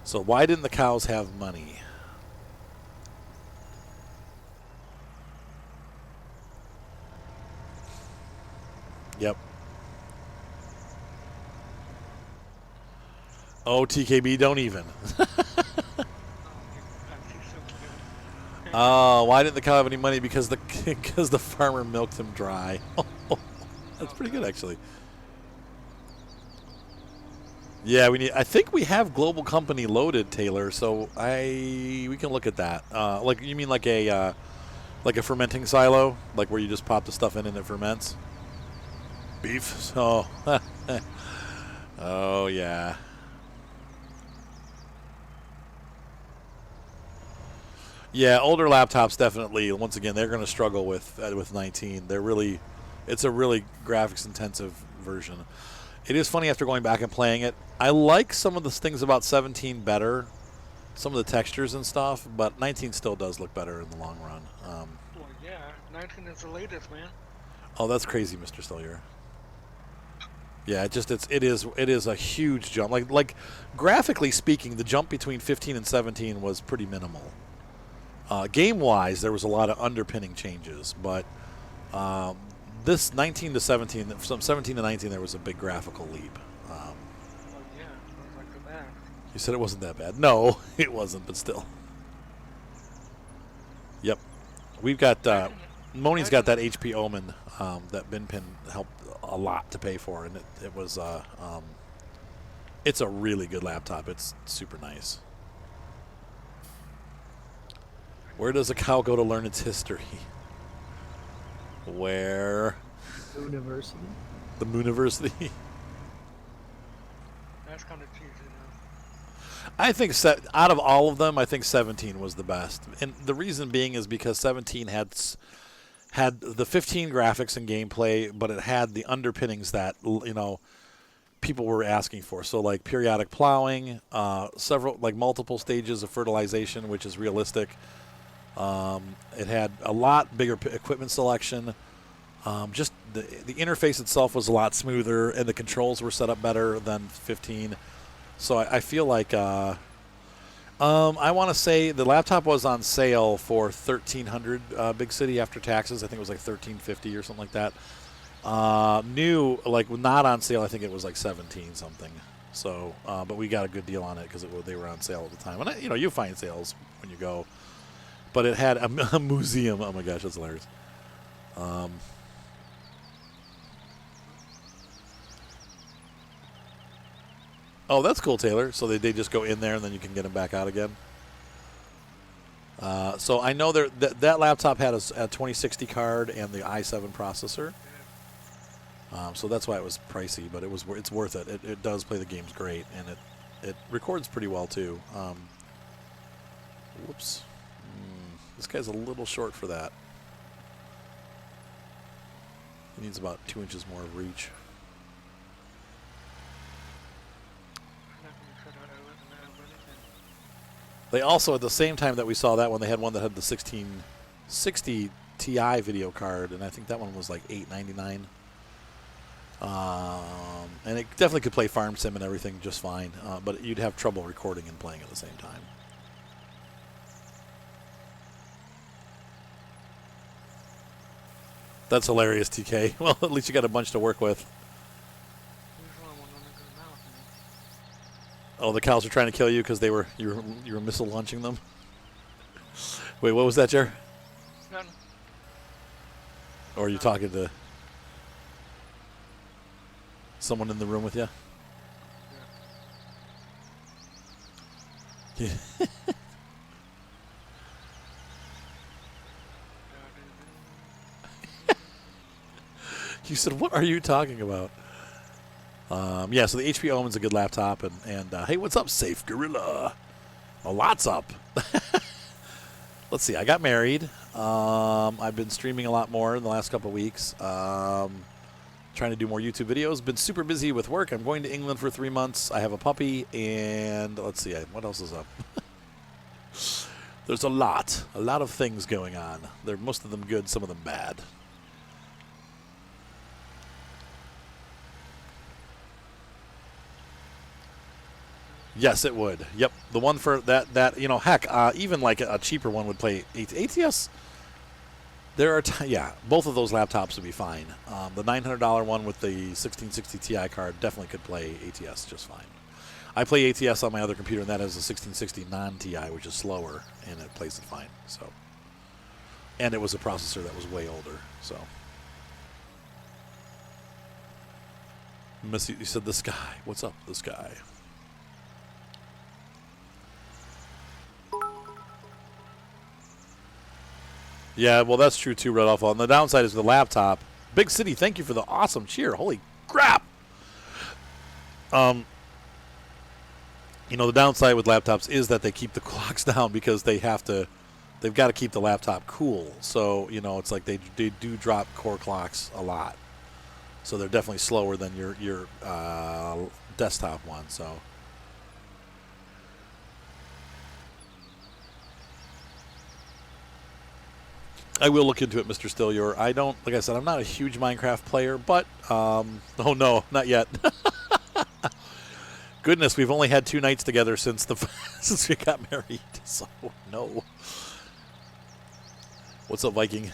So why didn't the cows have money? Yep. Oh, TKB, don't even. Pepsi's so good. Oh, why didn't the cow have any money? Because the because the farmer milked him dry. That's Oh pretty good, god. actually. Yeah, we need. I think we have global company loaded, Taylor. So we can look at that. Like you mean like a fermenting silo, like where you just pop the stuff in and it ferments. Beef. So, oh yeah. Yeah, older laptops definitely. Once again, they're going to struggle with 19. They're really, it's a really graphics intensive version. It is funny after going back and playing it. I like some of the things about 17 better, some of the textures and stuff, but 19 still does look better in the long run. Well, yeah. 19 is the latest, man. Oh, that's crazy, Mr. Stillier. Yeah, it is a huge jump. Like graphically speaking, the jump between 15 and 17 was pretty minimal. Game wise, there was a lot of underpinning changes, but um, this 19 to 17, from 17 to 19, there was a big graphical leap. Well, yeah. Sounds like the bad. You said it wasn't that bad. No, it wasn't, but still. Yep. We've got 19. Moni's got 19. that HP Omen that Binpin helped a lot to pay for, and it was it's a really good laptop. It's super nice. Where does a cow go to learn its history? Where? University. The Mooniversity. That's kind of cheesy, I think out of all of them, I think 17 was the best, and the reason being is because 17 had the 15 graphics and gameplay, but it had the underpinnings that people were asking for. So like periodic plowing, several like multiple stages of fertilization, which is realistic. It had a lot bigger equipment selection. Just the interface itself was a lot smoother, and the controls were set up better than 15. So I feel like I want to say the laptop was on sale for 1,300 big city after taxes. I think it was like 1,350 or something like that. New, like not on sale, I think it was like 17 something. So, but we got a good deal on it because they were on sale at the time. And you find sales when you go. But it had a museum. Oh my gosh, that's hilarious. Um, oh, that's cool, Taylor. So they just go in there and then you can get them back out again. So I know that laptop had a 2060 card and the i7 processor. So that's why it was pricey, but it's worth it. It does play the games great, and it records pretty well too. Whoops, this guy's a little short for that. He needs about 2 inches more of reach. They also, at the same time that we saw that one, they had one that had the 1660 Ti video card, and I think that one was like $899. And it definitely could play Farm Sim and everything just fine, but you'd have trouble recording and playing at the same time. That's hilarious, TK. Well, at least you got a bunch to work with. Oh, the cows are trying to kill you because you were missile launching them. Wait, what was that, Jer? None. Or are you talking to someone in the room with you? Yeah. You said, "What are you talking about?" Yeah, so the HP Omen's a good laptop, and hey, what's up, Safe Gorilla? A lot's up. Let's see. I got married. I've been streaming a lot more in the last couple of weeks. Trying to do more YouTube videos. Been super busy with work. I'm going to England for 3 months. I have a puppy, and let's see. What else is up? There's a lot of things going on. They're most of them good, some of them bad. Yes, it would. Yep, the one for that heck, even like a cheaper one would play ATS. There are yeah, both of those laptops would be fine. The $900 one with the 1660 Ti card definitely could play ATS just fine. I play ATS on my other computer, and that is a 1660 non-Ti, which is slower, and it plays it fine. So, and it was a processor that was way older. So, Missy, you said the sky. What's up, the sky? Yeah, well, that's true too, Red Alpha. And the downside is the laptop. Big City, thank you for the awesome cheer. Holy crap! The downside with laptops is that they keep the clocks down because they've got to keep the laptop cool. So, it's like they do drop core clocks a lot. So they're definitely slower than your desktop one. So. I will look into it, Mr. Stillyor. Like I said, I'm not a huge Minecraft player, but, oh no, not yet. Goodness, we've only had 2 nights together since since we got married, so no. What's up, Viking?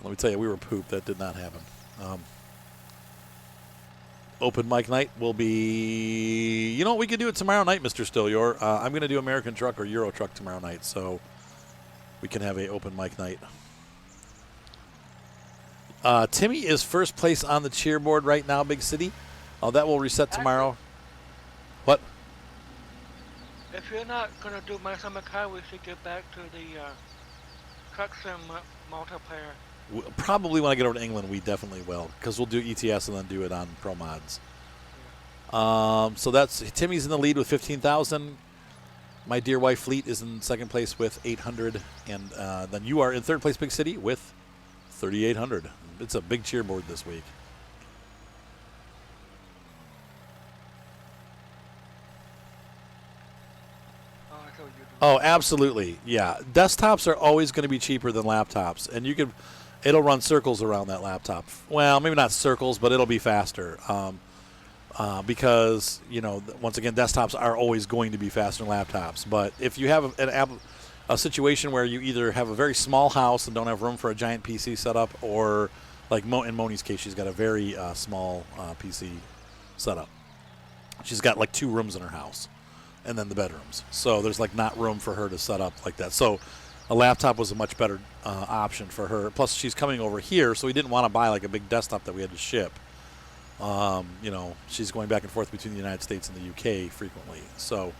Let me tell you, we were pooped. That did not happen. Open mic night will be, we could do it tomorrow night, Mr. Stillyor. I'm going to do American Truck or Euro Truck tomorrow night, so we can have a open mic night. Timmy is first place on the cheerboard right now, Big City. That will reset tomorrow. What? If you're not gonna do my summer car, we should get back to the truck sim multiplayer. Probably when I get over to England, we definitely will, because we'll do ETS and then do it on ProMods. So that's Timmy's in the lead with 15,000. My dear wife Fleet is in second place with 800, and then you are in third place, Big City, with 3,800. It's a big cheerboard this week. Oh, absolutely. Yeah. Desktops are always going to be cheaper than laptops, and it'll run circles around that laptop. Well, maybe not circles, but it'll be faster. Because, once again, desktops are always going to be faster than laptops. But if you have a situation where you either have a very small house and don't have room for a giant PC setup, or like in Moni's case, she's got a very small PC setup. She's got like 2 rooms in her house, and then the bedrooms. So there's like not room for her to set up like that. So a laptop was a much better option for her. Plus, she's coming over here, so we didn't want to buy like a big desktop that we had to ship. She's going back and forth between the United States and the UK frequently. So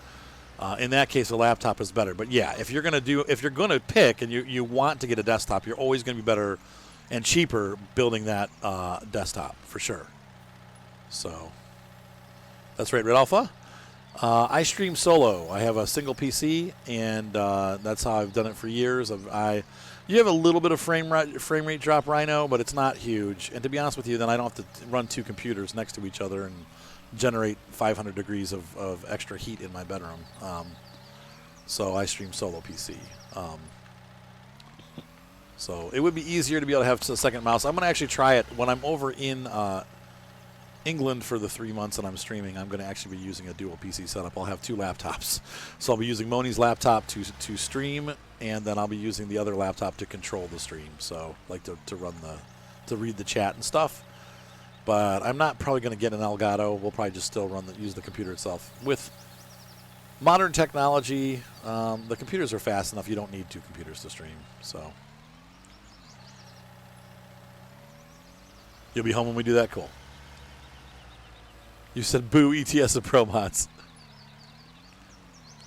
in that case, a laptop is better. But yeah, if you're going to pick and you want to get a desktop, you're always going to be better and cheaper building that desktop for sure. So that's right, Red Alpha. I stream solo. I have a single PC, and that's how I've done it for years. You have a little bit of frame rate drop, Rhino, but it's not huge. And to be honest with you, then I don't have to run 2 computers next to each other and generate 500 degrees of extra heat in my bedroom. So I stream solo PC. So it would be easier to be able to have a second mouse. I'm going to actually try it when I'm over in England for the 3 months that I'm streaming. I'm going to actually be using a dual PC setup. I'll have 2 laptops. So I'll be using Moni's laptop to stream, and then I'll be using the other laptop to control the stream. So like to read the chat and stuff. But I'm not probably going to get an Elgato. We'll probably just still use the computer itself. With modern technology, the computers are fast enough. You don't need 2 computers to stream. So you'll be home when we do that? Cool. You said boo ETS and ProMods.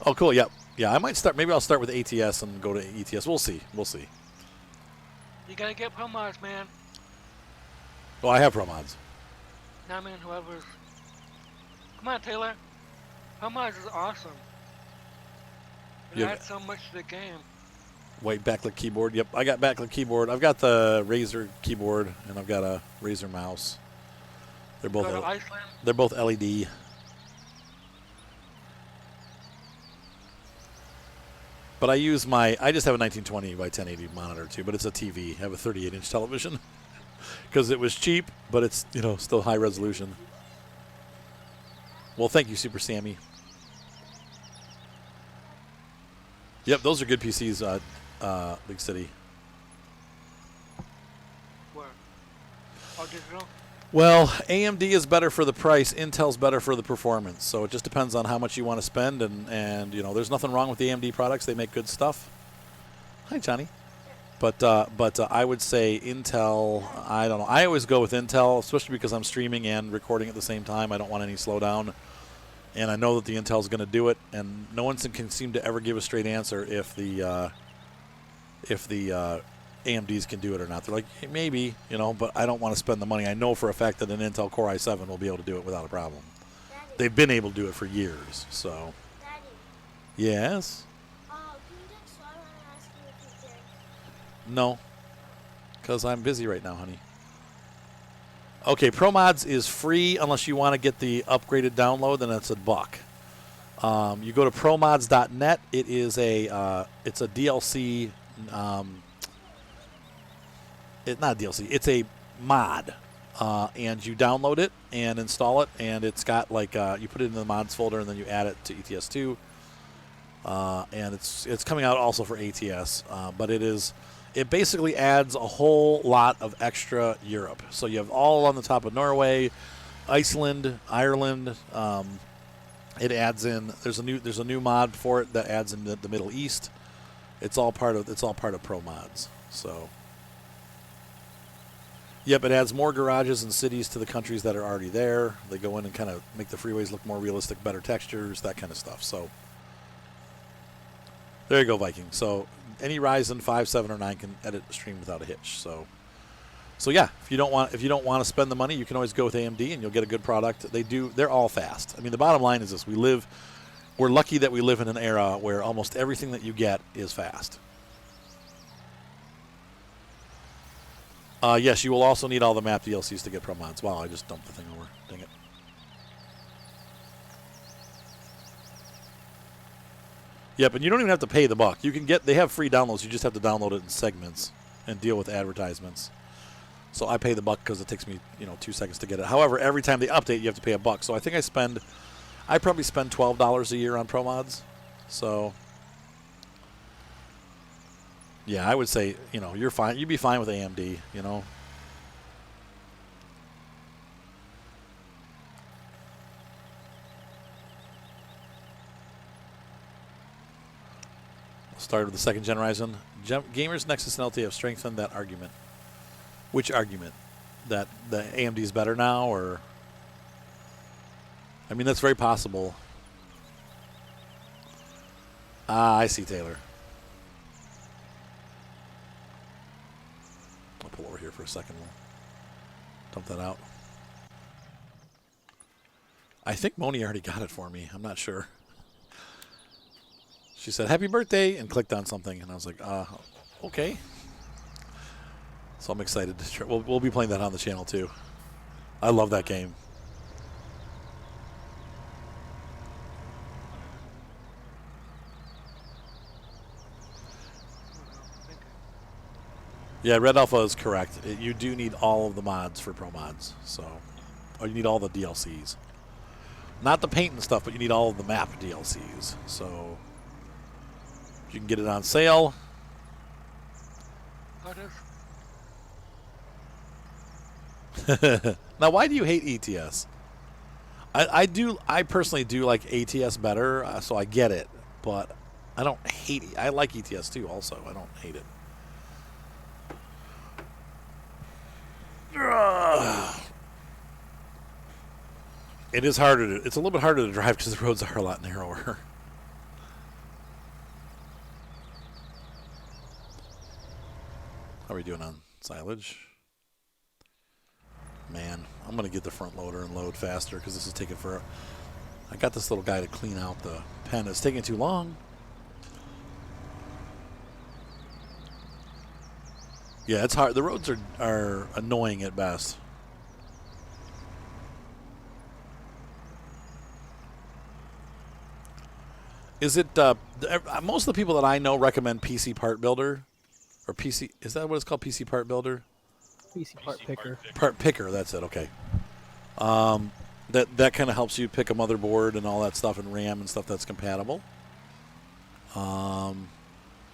Oh, cool. Yep. Yeah, I might start. Maybe I'll start with ATS and go to ETS. We'll see. We'll see. You gotta get ProMods, man. Well, I have ProMods. No, I mean, whoever's... Come on, Taylor. ProMods is awesome. It adds so much to the game. White backlit keyboard. Yep, I got backlit keyboard. I've got the Razer keyboard, and I've got a Razer mouse. They're both LED. But I just have a 1920 by 1080 monitor too, but it's a TV. I have a 38-inch television because it was cheap, but it's, still high resolution. Well, thank you, Super Sammy. Yep, those are good PCs, Big City. Where? All digital? Well, AMD is better for the price. Intel's better for the performance. So it just depends on how much you want to spend. And you know, there's nothing wrong with the AMD products. They make good stuff. Hi, Johnny. But I would say Intel, I don't know. I always go with Intel, especially because I'm streaming and recording at the same time. I don't want any slowdown. And I know that the Intel's going to do it. And no one can seem to ever give a straight answer if the AMDs can do it or not. They're like, hey, maybe, you know, but I don't want to spend the money. I know for a fact that an Intel Core i7 will be able to do it without a problem. Daddy. They've been able to do it for years. So, Daddy. yes? Can you text so I want to ask you if you can? No, because I'm busy right now, honey. Okay, ProMods is free unless you want to get the upgraded download, then it's $1. You go to ProMods.net. It is it's a DLC. It's not a DLC. It's a mod, and you download it and install it, and it's got like you put it in the mods folder, and then you add it to ETS2, and it's coming out also for ATS, but it basically adds a whole lot of extra Europe. So you have all on the top of Norway, Iceland, Ireland. It adds in. There's a new mod for it that adds in the Middle East. It's all part of ProMods. So. Yep, it adds more garages and cities to the countries that are already there. They go in and kind of make the freeways look more realistic, better textures, that kind of stuff. So there you go, Viking. So any Ryzen 5, 7, or 9 can edit the stream without a hitch. So yeah, if you don't want to spend the money, you can always go with AMD and you'll get a good product. They're all fast. I mean, the bottom line is this: we're lucky that we live in an era where almost everything that you get is fast. Yes, you will also need all the map DLCs to get ProMods. Wow, I just dumped the thing over. Dang it. Yep, and you don't even have to pay the buck. They have free downloads. You just have to download it in segments and deal with advertisements. So I pay the buck because it takes me 2 seconds to get it. However, every time they update, you have to pay $1. So I think I probably spend $12 a year on ProMods. So yeah, I would say, you're fine. You'd be fine with AMD, Start with the second gen Ryzen. Gamers, Nexus, and LT have strengthened that argument. Which argument? That the AMD is better now, or? I mean, that's very possible. I see, Taylor. I'll pull over here for a second. We'll dump that out. I think Moni already got it for me. I'm not sure. She said, "Happy birthday," and clicked on something, and I was like, okay. So I'm excited to try. We'll be playing that on the channel, too. I love that game. Yeah, Red Alpha is correct. You do need all of the mods for ProMods. Or you need all the DLCs. Not the paint and stuff, but you need all of the map DLCs. So you can get it on sale. Now, why do you hate ETS? I personally do like ATS better, so I get it. But I don't hate it. I like ETS too, also. I don't hate it. It is harder. It's a little bit harder to drive because the roads are a lot narrower. How are we doing on silage? Man, I'm going to get the front loader and load faster because this is taking forever. I got this little guy to clean out the pen. It's taking too long. Yeah, it's hard. The roads are annoying at best. Is it most of the people that I know recommend PC Part Builder, or PC? Is that what it's called? PC Part Builder? PC Part Picker. Part Picker. That's it. Okay. That kind of helps you pick a motherboard and all that stuff, and RAM and stuff that's compatible.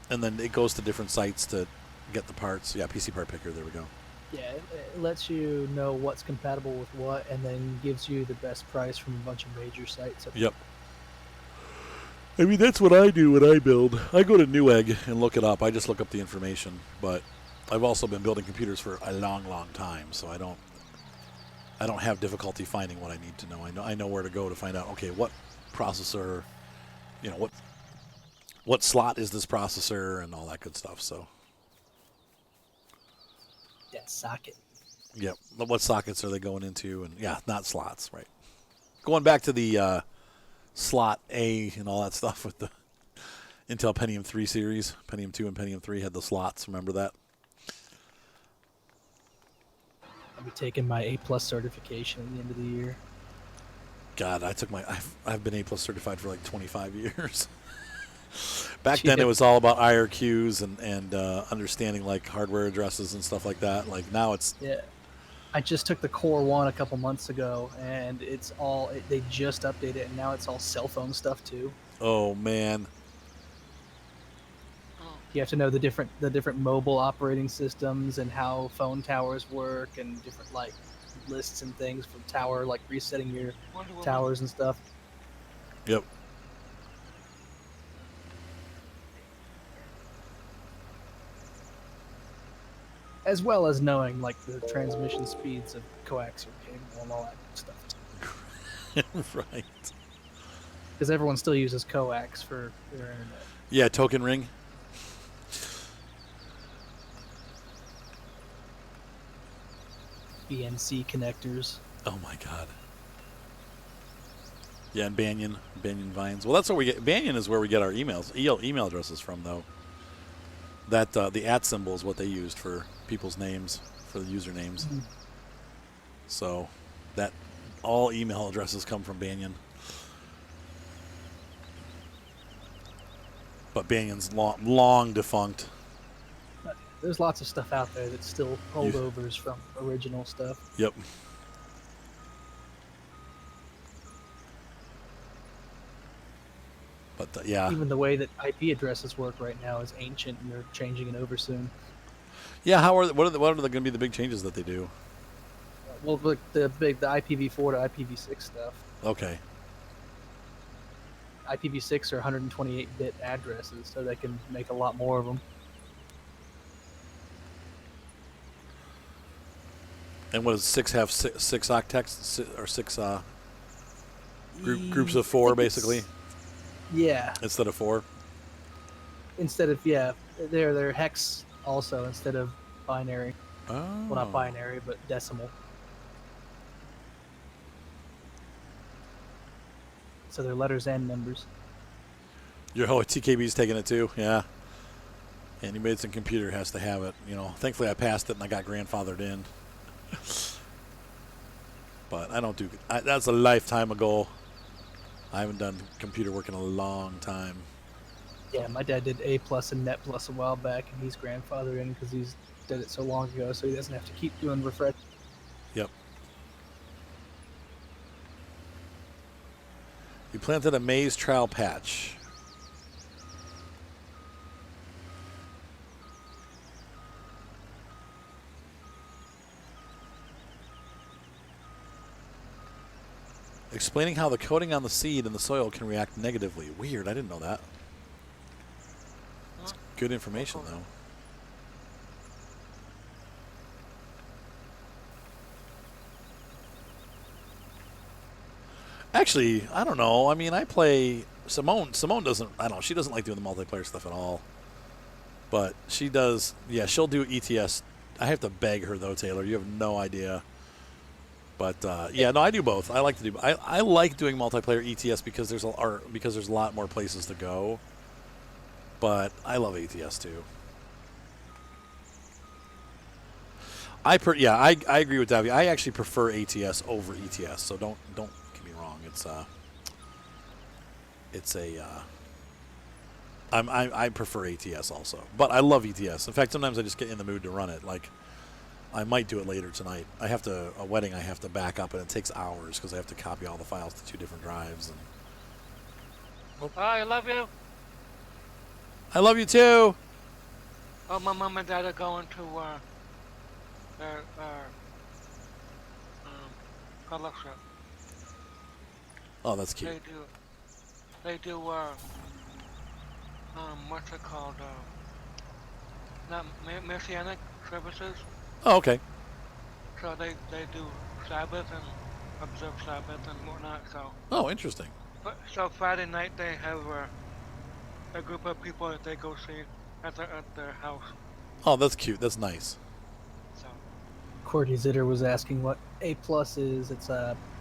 And then it goes to different sites to get the parts. Yeah, PC part picker. There we go. Yeah, it lets you know what's compatible with what, and then gives you the best price from a bunch of major sites. Yep. I mean, that's what I do when I build. I go to Newegg and look it up. I just look up the information. But I've also been building computers for a long, long time, so I don't have difficulty finding what I need to know. I know where to go to find out. Okay, what processor, what slot is this processor, and all that good stuff. So. That socket. Yep. What sockets are they going into? And yeah, not slots, right? Going back to the slot A and all that stuff with the Intel Pentium 3 series. Pentium 2 and Pentium 3 had the slots. Remember that? I'll be taking my A+ certification at the end of the year. God, I've been A+ certified for like 25 years. Back then, it was all about IRQs and understanding like hardware addresses and stuff like that. Like now, it's I just took the Core 1 a couple months ago, and it's all they just updated it, and now it's all cell phone stuff too. Oh man, you have to know the different mobile operating systems and how phone towers work, and different like lists and things for tower, like resetting your towers and stuff. Yep. As well as knowing like the transmission speeds of coaxial cable and all that stuff. Right. Because everyone still uses coax for their internet. Yeah, token ring. BNC connectors. Oh my God. Yeah, and Banyan Vines. Well, that's where we get. Banyan is where we get our email addresses from, though. That the @ symbol is what they used for people's names, for the usernames. Mm-hmm. So that all email addresses come from Banyan. But Banyan's long defunct. There's lots of stuff out there that's still holdovers from original stuff. Yep. But yeah. Even the way that IP addresses work right now is ancient, and they're changing it over soon. Yeah. What are going to be the big changes that they do? Well, the IPv4 to IPv6 stuff. Okay. IPv6 are 128-bit addresses, so they can make a lot more of them. And what does 6 have? Six octets or six groups of 4, basically? Yeah. Instead of 4? Instead of, they're hex also instead of binary. Oh. Well, not binary, but decimal. So they're letters and numbers. TKB's taking it too, yeah. Anybody that's in computer has to have it. Thankfully I passed it and I got grandfathered in. But I don't do. That's a lifetime ago. I haven't done computer work in a long time. Yeah, my dad did A+ and Net Plus a while back, and he's grandfathered in because he's did it so long ago, so he doesn't have to keep doing refresh. Yep. You planted a maize trowel patch. Explaining how the coating on the seed in the soil can react negatively. Weird, I didn't know that. It's good information, though. Actually, I don't know. I mean, I play Simone. Simone doesn't. I don't know. She doesn't like doing the multiplayer stuff at all. But she does. Yeah, she'll do ETS. I have to beg her though, Taylor. You have no idea. But yeah, no, I do both. I like to do. I like doing multiplayer ETS because there's a lot more places to go. But I love ATS too. I agree with Davy. I actually prefer ATS over ETS. So don't get me wrong. I prefer ATS also, but I love ETS. In fact, sometimes I just get in the mood to run it. Like, I might do it later tonight. A wedding I have to back up, and it takes hours because I have to copy all the files to 2 different drives. And I love you. I love you too. Oh, my mom and dad are going to their fellowship. Oh, that's cute. They do what's it called? Not messianic services. Oh, okay. So they do Sabbath and observe Sabbath and whatnot. So Oh, interesting. so Friday night they have a group of people that they go see at their house. Oh, that's cute. That's nice. So Courtney Zitter was asking what A+ is. It's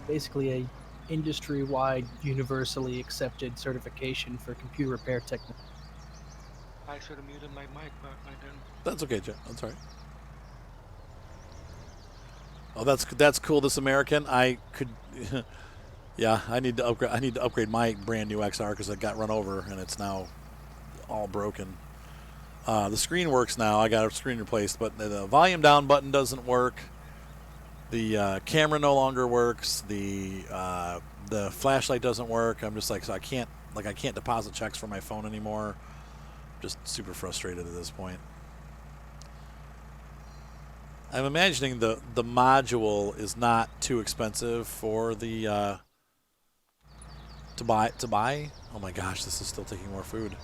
basically a industry-wide, universally accepted certification for computer repair technology. I should have muted my mic, but I didn't. That's okay, Jeff. That's all right. Oh, that's cool. This American, I could, yeah. I need to upgrade. I need to upgrade my brand new XR because it got run over and it's now all broken. The screen works now. I got a screen replaced, but the volume down button doesn't work. The camera no longer works. The flashlight doesn't work. I'm just like, so I can't deposit checks from my phone anymore. Just super frustrated at this point. I'm imagining the module is not too expensive for the to buy. Oh my gosh, this is still taking more food.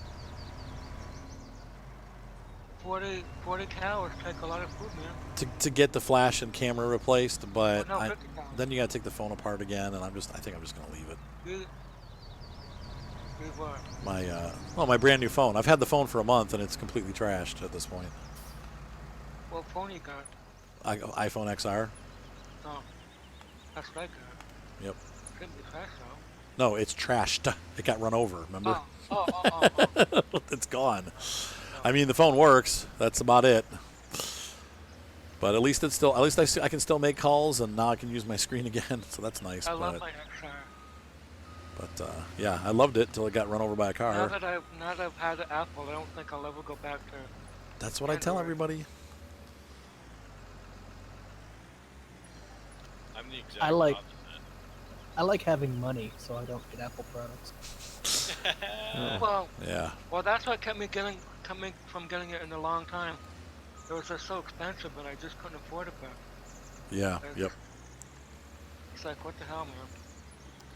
40 cows take a lot of food, man. To get the flash and camera replaced, but Oh, no, 50 cows. then you got to take the phone apart again, and I think I'm just gonna leave it. Leave what? My brand new phone. I've had the phone for a month and it's completely trashed at this point. What phone you got? iPhone XR. Oh, that's what I got. Yep. Couldn't be fast though. No, it's trashed. It got run over. Remember? Oh. It's gone. I mean, the phone works. That's about it. But at least I can still make calls, and now I can use my screen again. So that's nice. I love my XR. But yeah, I loved it till it got run over by a car. Now that I've had an Apple, I don't think I'll ever go back to. That's what I tell everybody. I'm the exact opposite. I like having money, so I don't get Apple products. Well, yeah. Well, that's what kept me coming from getting it in a long time. It was just so expensive, but I just couldn't afford it. But Yeah. Yep. It's like, what the hell, man?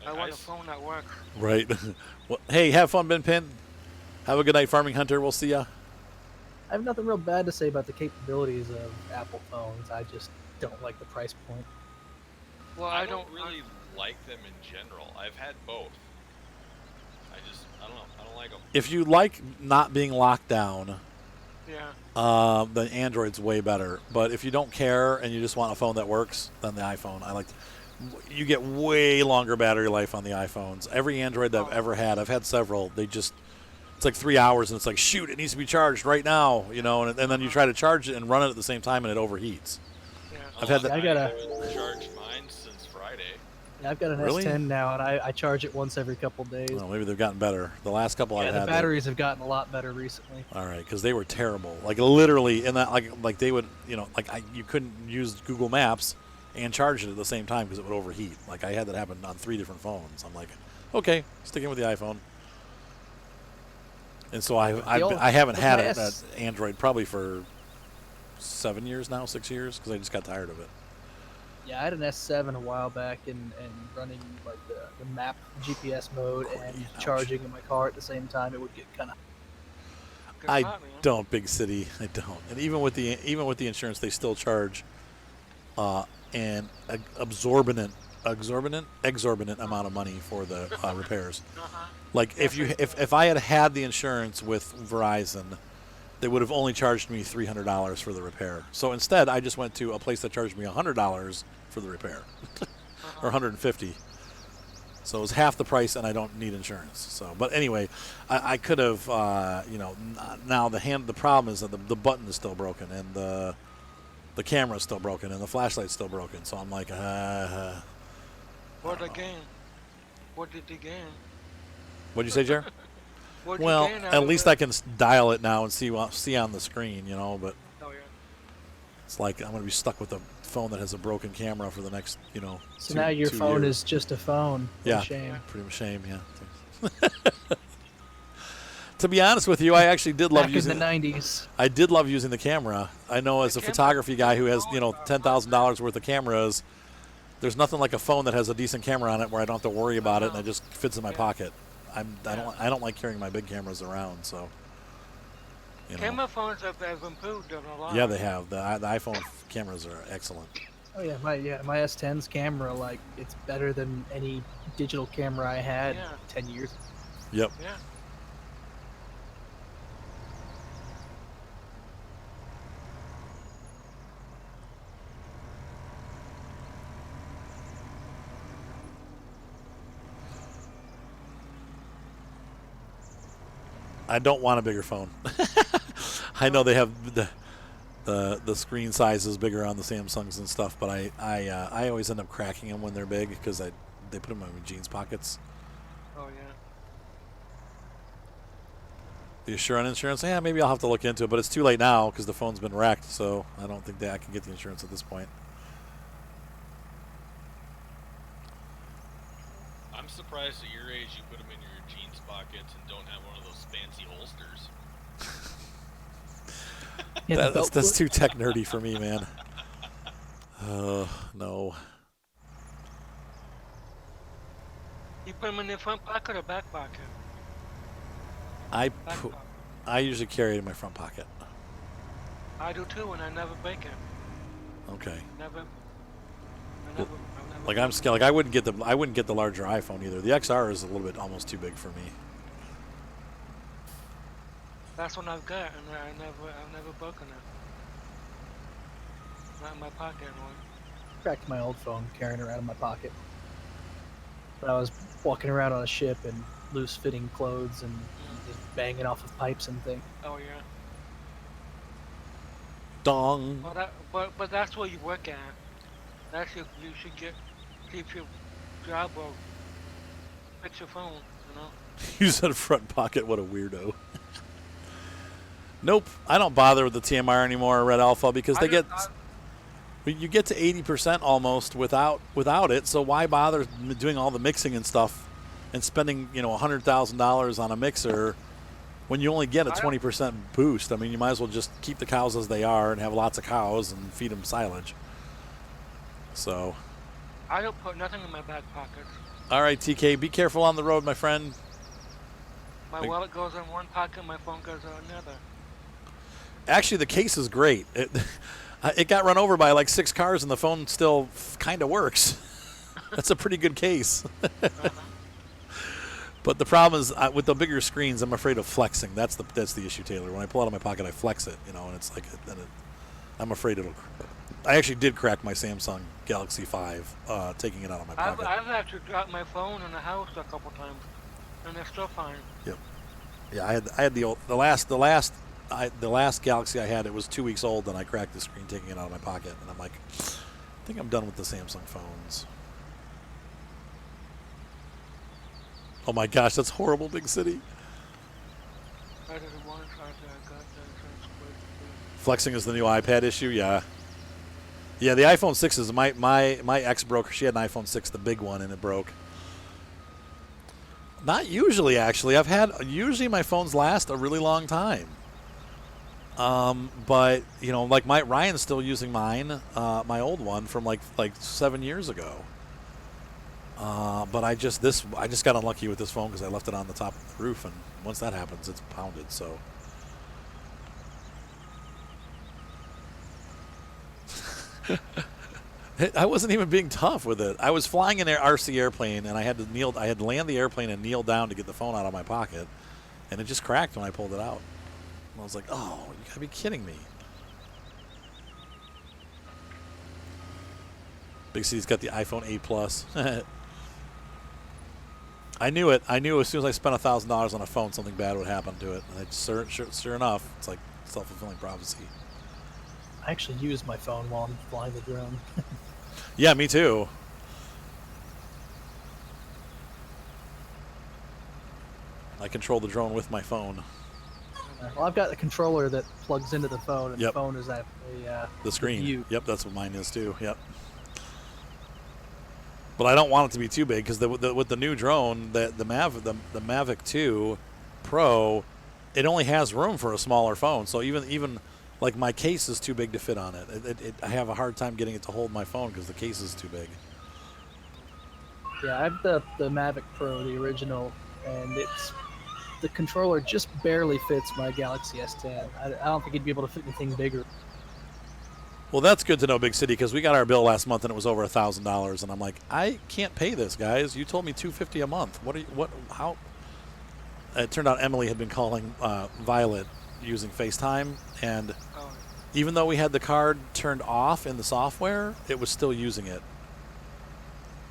I want a phone that works. Right. Well, hey, have fun, Ben Pin. Have a good night, Farming Hunter. We'll see ya. I have nothing real bad to say about the capabilities of Apple phones. I just don't like the price point. Well, I don't really like them in general. I've had both. I don't know. I don't like them. If you like not being locked down, yeah. then Android's way better. But if you don't care and you just want a phone that works, then the iPhone. You get way longer battery life on the iPhones. Every Android that I've ever had, I've had several. It's like 3 hours, and it's like, shoot, it needs to be charged right now, and then you try to charge it and run it at the same time, and it overheats. Yeah. I've had that. I haven't charged mine since Friday. Yeah, I've got an Really? S10 now, and I charge it once every couple days. Well, maybe they've gotten better. The last couple I've had. The batteries have gotten a lot better recently. All right, because they were terrible. Like literally, in that, like they would, you couldn't use Google Maps and charge it at the same time because it would overheat. Like I had that happen on 3 different phones. I'm like, okay, sticking with the iPhone. And so I haven't had an Android probably for 7 years now, 6 years, because I just got tired of it. Yeah, I had an S7 a while back and running like the map GPS mode and charging in my car at the same time. It would get kind of. I don't, big city. I don't. And even with the insurance, they still charge an exorbitant amount of money for the repairs. Like if I had the insurance with Verizon, they would have only charged me $300 for the repair. So instead, I just went to a place that charged me $100 for the repair, or $150. So it was half the price, and I don't need insurance. So, but anyway, I could have, now the problem is that the button is still broken, and the camera is still broken, and the flashlight's still broken. So I'm like, What the game? What did you gain? What'd you say, Jer? What'd Well, you gain out at of least it? I can dial it now and see on the screen, But Oh yeah. it's like I'm going to be stuck with a phone that has a broken camera for the next, So now your phone is just a phone. What Yeah. a shame. Pretty much shame, yeah. To be honest with you, I actually did love Back using in the 90s. I did love using the camera. I know as a photography guy who has, $10,000 worth of cameras, there's nothing like a phone that has a decent camera on it where I don't have to worry about it and it just fits in my pocket. I don't like carrying my big cameras around, so. Camera phones have improved a lot. Yeah, they have. The iPhone cameras are excellent. Oh yeah, my S10's camera, like, it's better than any digital camera I had 10 years ago. Yep. Yeah. I don't want a bigger phone. I know they have the screen size is bigger on the Samsungs and stuff, but I always end up cracking them when they're big because they put them in my jeans pockets. Oh yeah. The Assurant insurance, maybe I'll have to look into it, but it's too late now because the phone's been wrecked, so I don't think that I can get the insurance at this point. I'm surprised at your age you put them in your jeans pockets and don't have one of those fancy holsters. Yeah, That's too tech nerdy for me, man. No. You put them in the front pocket or back pocket? Back pocket. I usually carry it in my front pocket. I do too, and I never break it. Okay. Never. Like I'm scared. Like I wouldn't get the larger iPhone either. The XR is a little bit almost too big for me. That's what I've got, and I've never broken it. Not in my pocket anymore. Cracked my old phone carrying around in my pocket. But I was walking around on a ship in loose-fitting clothes and just banging off of pipes and things. Oh yeah. Dong. Well, but that's where you work at. That's you should keep your job or fix your phone. You said front pocket. What a weirdo. Nope, I don't bother with the TMR anymore or Red Alpha because you get to 80% almost without it. So why bother doing all the mixing and stuff and spending $100,000 on a mixer when you only get a 20% boost? I mean, you might as well just keep the cows as they are and have lots of cows and feed them silage. So. I don't put nothing in my back pockets. All right, TK, be careful on the road, my friend. My wallet goes in one pocket, my phone goes in another. Actually, the case is great. It got run over by like 6 cars, and the phone still kind of works. That's a pretty good case. But the problem is with the bigger screens, I'm afraid of flexing. That's the issue, Taylor. When I pull it out of my pocket, I flex it, and it's like I'm afraid it'll. I actually did crack my Samsung Galaxy 5 taking it out of my pocket. I've had to drop my phone in the house a couple times, and they're still fine. Yep. Yeah, I had the last Galaxy I had. It was 2 weeks old, and I cracked the screen taking it out of my pocket, and I'm like, I think I'm done with the Samsung phones. Oh my gosh, that's horrible, big city. Flexing is the new iPad issue, yeah. Yeah, the iPhone 6 is my ex broke. She had an iPhone 6, the big one, and it broke. Not usually, actually. Usually my phones last a really long time. But like Ryan's still using mine, my old one from like 7 years ago. But I just got unlucky with this phone because I left it on the top of the roof, and once that happens, it's pounded. So. I wasn't even being tough with it. I was flying an RC airplane, and I had to land the airplane and kneel down to get the phone out of my pocket, and it just cracked when I pulled it out. And I was like, "Oh, you gotta be kidding me!" Big C's got the iPhone 8 Plus. I knew it. I knew as soon as I spent $1,000 on a phone, something bad would happen to it. And sure enough, it's like self-fulfilling prophecy. I actually use my phone while I'm flying the drone. Yeah, me too. I control the drone with my phone. Well, I've got a controller that plugs into the phone, and the phone is at the screen. view. Yep, that's what mine is too. Yep. But I don't want it to be too big because with the new drone, the Mavic 2 Pro it only has room for a smaller phone. So even like my case is too big to fit on it. I have a hard time getting it to hold my phone because the case is too big. Yeah, I have the Mavic Pro, the original, and the controller just barely fits my Galaxy S10. I don't think it'd be able to fit anything bigger. Well, that's good to know, Big City, because we got our bill last month and it was over $1,000, and I'm like, I can't pay this, guys. You told me $250 a month. How? It turned out Emily had been calling Violet using FaceTime, and Oh, even though we had the card turned off in the software, it was still using it.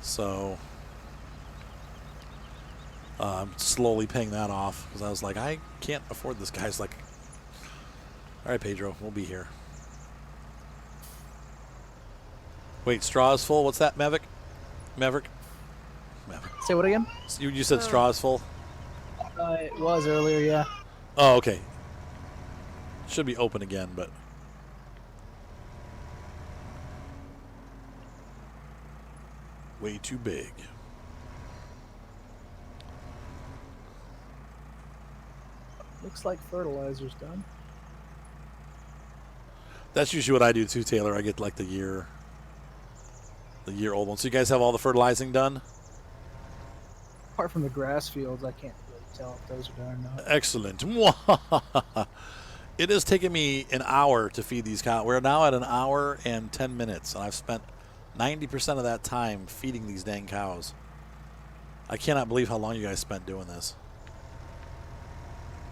So I'm slowly paying that off because I was like, I can't afford this. Guy's like, all right, Pedro, we'll be here. Wait, straw is full. What's that, Maverick? Maverick? Say what again? You said straw is full? It was earlier, yeah. Oh, okay. Should be open again, but... way too big. Looks like fertilizer's done. That's usually what I do too, Taylor. I get like the year old one. So you guys have all the fertilizing done? Apart from the grass fields, I can't really tell if those are done or not. Excellent. It has taken me an hour to feed these cows. We're now at an hour and 10 minutes, and I've spent 90% of that time feeding these dang cows. I cannot believe how long you guys spent doing this.